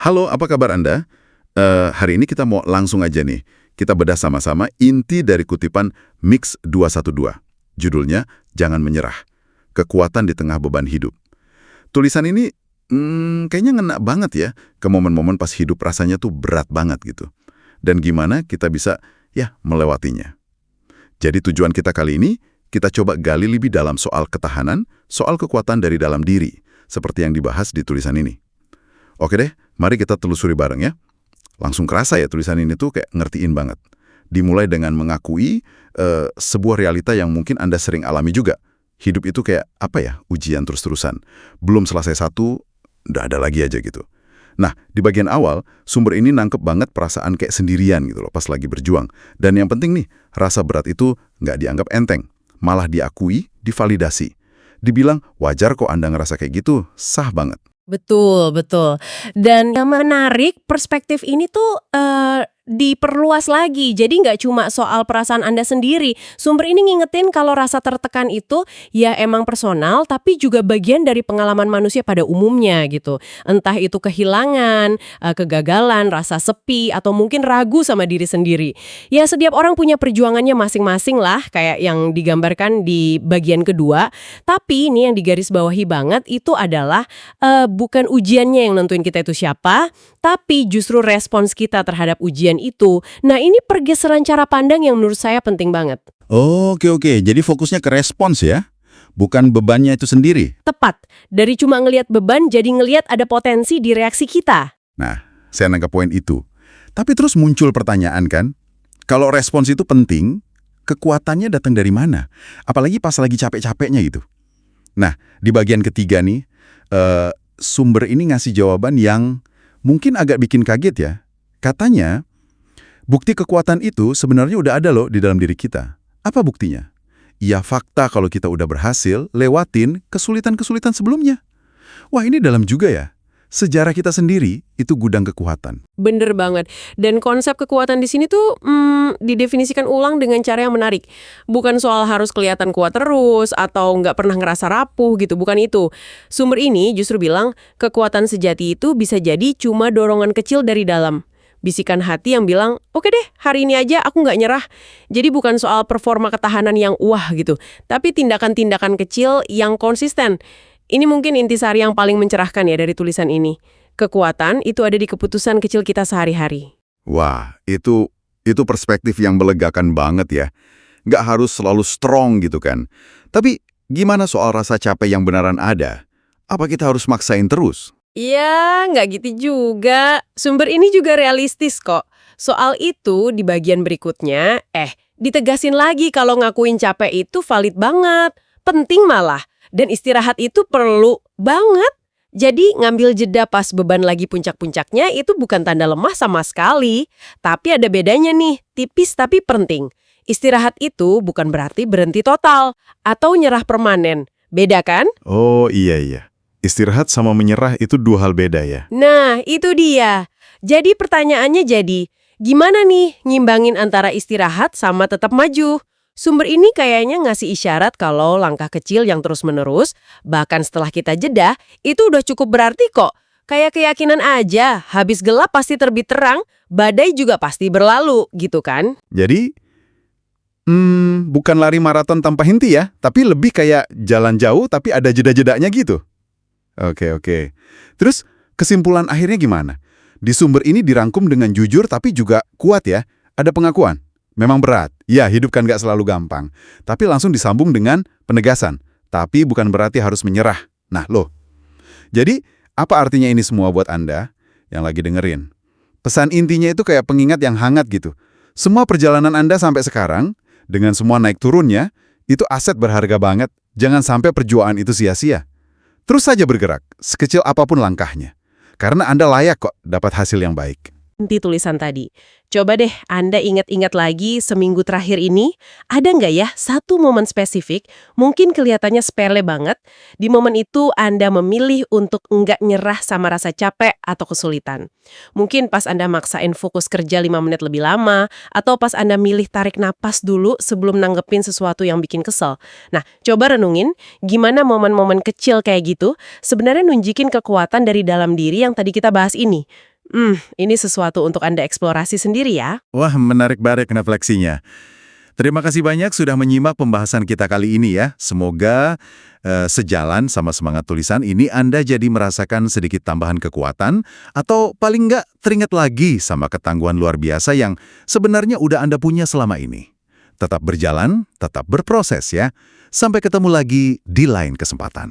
Halo, apa kabar Anda? Hari ini kita mau langsung aja nih. Kita bedah sama-sama inti dari kutipan Mix 212. Judulnya, Jangan Menyerah. Kekuatan di Tengah Beban Hidup. Tulisan ini kayaknya ngena banget ya ke momen-momen pas hidup rasanya tuh berat banget gitu. Dan gimana kita bisa melewatinya. Jadi tujuan kita kali ini, kita coba gali lebih dalam soal ketahanan, soal kekuatan dari dalam diri, seperti yang dibahas di tulisan ini. Oke deh, mari kita telusuri bareng ya. Langsung kerasa ya tulisan ini tuh kayak ngertiin banget. Dimulai dengan mengakui sebuah realita yang mungkin Anda sering alami juga. Hidup itu kayak ujian terus-terusan. Belum selesai satu, udah ada lagi aja gitu. Nah, di bagian awal, sumber ini nangkep banget perasaan kayak sendirian gitu loh pas lagi berjuang. Dan yang penting nih, rasa berat itu nggak dianggap enteng. Malah diakui, divalidasi. Dibilang, wajar kok Anda ngerasa kayak gitu, sah banget. Betul, betul. Dan yang menarik, perspektif ini tuh diperluas lagi. Jadi nggak cuma soal perasaan Anda sendiri. Sumber ini ngingetin kalau rasa tertekan itu ya emang personal, tapi juga bagian dari pengalaman manusia pada umumnya gitu. Entah itu kehilangan, kegagalan, rasa sepi, atau mungkin ragu sama diri sendiri. Ya setiap orang punya perjuangannya masing-masing lah, kayak yang digambarkan di bagian kedua. Tapi ini yang digarisbawahi banget itu adalah bukan ujiannya yang nentuin kita itu siapa, tapi justru respons kita terhadap ujian itu. Nah, ini pergeseran cara pandang yang menurut saya penting banget. Oke. Jadi fokusnya ke respons ya, bukan bebannya itu sendiri. Tepat. Dari cuma ngelihat beban, jadi ngelihat ada potensi di reaksi kita. Nah, saya nangkap poin itu. Tapi terus muncul pertanyaan kan, kalau respons itu penting, kekuatannya datang dari mana? Apalagi pas lagi capek-capeknya gitu. Nah, di bagian ketiga nih, sumber ini ngasih jawaban yang mungkin agak bikin kaget ya. Katanya, bukti kekuatan itu sebenarnya udah ada loh di dalam diri kita. Apa buktinya? Ya fakta kalau kita udah berhasil lewatin kesulitan-kesulitan sebelumnya. Wah, ini dalam juga ya. Sejarah kita sendiri itu gudang kekuatan. Bener banget. Dan konsep kekuatan di sini tuh didefinisikan ulang dengan cara yang menarik. Bukan soal harus kelihatan kuat terus atau nggak pernah ngerasa rapuh gitu, bukan itu. Sumber ini justru bilang kekuatan sejati itu bisa jadi cuma dorongan kecil dari dalam. Bisikan hati yang bilang, oke deh, hari ini aja aku nggak nyerah. Jadi bukan soal performa ketahanan yang wah gitu, tapi tindakan-tindakan kecil yang konsisten. Ini mungkin intisari yang paling mencerahkan ya dari tulisan ini. Kekuatan itu ada di keputusan kecil kita sehari-hari. Wah, itu perspektif yang melegakan banget ya. Nggak harus selalu strong gitu kan. Tapi gimana soal rasa capek yang beneran ada? Apa kita harus maksain terus? Ya, nggak gitu juga. Sumber ini juga realistis kok. Soal itu di bagian berikutnya, ditegasin lagi kalau ngakuin capek itu valid banget. Penting malah. Dan istirahat itu perlu banget. Jadi ngambil jeda pas beban lagi puncak-puncaknya itu bukan tanda lemah sama sekali. Tapi ada bedanya nih, tipis tapi penting. Istirahat itu bukan berarti berhenti total atau nyerah permanen. Beda kan? Oh iya. Istirahat sama menyerah itu dua hal beda ya. Nah, itu dia. Jadi pertanyaannya gimana nih ngimbangin antara istirahat sama tetap maju? Sumber ini kayaknya ngasih isyarat kalau langkah kecil yang terus-menerus, bahkan setelah kita jeda, itu udah cukup berarti kok. Kayak keyakinan aja, habis gelap pasti terbit terang, badai juga pasti berlalu, gitu kan? Jadi, bukan lari maraton tanpa henti ya, tapi lebih kayak jalan jauh tapi ada jeda-jedanya gitu. Oke. Terus, kesimpulan akhirnya gimana? Di sumber ini dirangkum dengan jujur tapi juga kuat ya. Ada pengakuan. Memang berat. Ya, hidup kan nggak selalu gampang. Tapi langsung disambung dengan penegasan. Tapi bukan berarti harus menyerah. Nah, loh. Jadi, apa artinya ini semua buat Anda yang lagi dengerin? Pesan intinya itu kayak pengingat yang hangat gitu. Semua perjalanan Anda sampai sekarang, dengan semua naik turunnya, itu aset berharga banget. Jangan sampai perjuangan itu sia-sia. Terus saja bergerak, sekecil apapun langkahnya. Karena Anda layak kok dapat hasil yang baik. Inti tulisan tadi. Coba deh Anda ingat-ingat lagi seminggu terakhir ini, ada nggak ya satu momen spesifik, mungkin kelihatannya sepele banget, di momen itu Anda memilih untuk nggak nyerah sama rasa capek atau kesulitan. Mungkin pas Anda maksain fokus kerja 5 menit lebih lama, atau pas Anda milih tarik napas dulu sebelum nanggepin sesuatu yang bikin kesel. Nah, coba renungin, gimana momen-momen kecil kayak gitu sebenarnya nunjukin kekuatan dari dalam diri yang tadi kita bahas ini. Ini sesuatu untuk Anda eksplorasi sendiri ya. Wah, menarik banget refleksinya. Terima kasih banyak sudah menyimak pembahasan kita kali ini ya. Semoga sejalan sama semangat tulisan ini Anda jadi merasakan sedikit tambahan kekuatan atau paling nggak teringat lagi sama ketangguhan luar biasa yang sebenarnya udah Anda punya selama ini. Tetap berjalan, tetap berproses ya. Sampai ketemu lagi di lain kesempatan.